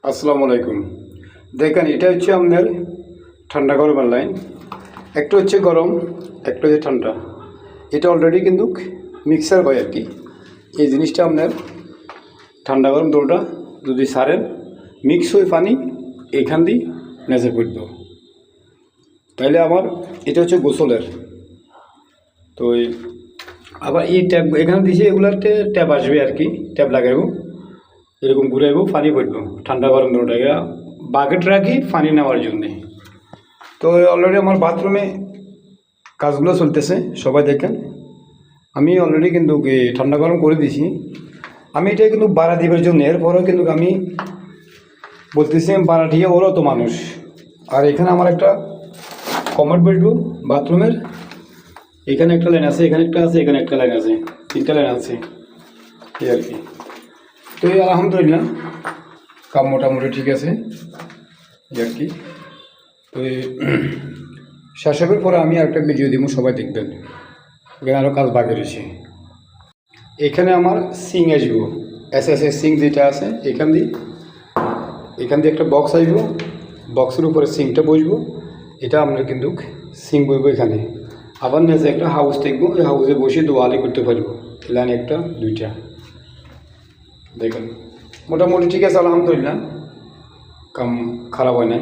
আসসালামু আলাইকুম। দেখেন এটা হচ্ছে আপনার ঠান্ডা গরমের লাইন, একটা হচ্ছে গরম একটা হচ্ছে ঠান্ডা। এটা অলরেডি কিন্তু মিক্সার হয় আর কি। এই জিনিসটা আপনার ঠান্ডা গরম দুটোটা যদি সারেন মিক্স হয়ে পানি এখান দিয়ে নেজে পড়ব, তাইলে আমার এটা হচ্ছে গোসলের। তো আবার এই ট্যাপ এখানে দিয়েছি, এগুলার ট্যাপ আসবে আর কি, ট্যাপ লাগাইব এরকম ঘুরাইব, পানি পড়ব ঠান্ডা গরম দুটোটাকে বাকেট রাখি পানি নেওয়ার জন্যে। তো অলরেডি আমার বাথরুমে কাজগুলো চলতেছে, সবাই দেখেন। আমি অলরেডি কিন্তু ঠান্ডা গরম করে দিছি। আমি এটা কিন্তু বাড়া দিবার জন্য, এরপরেও কিন্তু আমি বলতেছি বাড়া দিয়ে ওরও তো মানুষ। আর এখানে আমার একটা কমোড বেডরুম বাথরুমের, এখানে একটা লাইন আছে, এখানে একটা আছে, এখানে একটা লাইন আছে, তিনটা লাইন আছে এই আর কি। তো এই আলহামদুলিল্লাহ কাম মোটামুটি ঠিক আছে এই আর কি। তো শেষের পরে আমি একটা ভিডিও দিব, সবাই দেখবেন। এখানে আরও কাজ বাকি রয়েছে। এখানে আমার সিং আসবো, এস সিং যেটা আছে এখান দিয়ে একটা বক্স আসবো, বক্সের উপরে সিংটা বসবো। এটা আপনার কিন্তু সিং বসবো এখানে। আবার নিচে একটা হাউস দেখবো, ওই হাউসে বসে দোয়ালি করতে পারবো। লাইন একটা দুইটা দেখেন মোটামুটি ঠিক আছে আলহামদুলিল্লাহ, কাম খারাপ হয় নাই।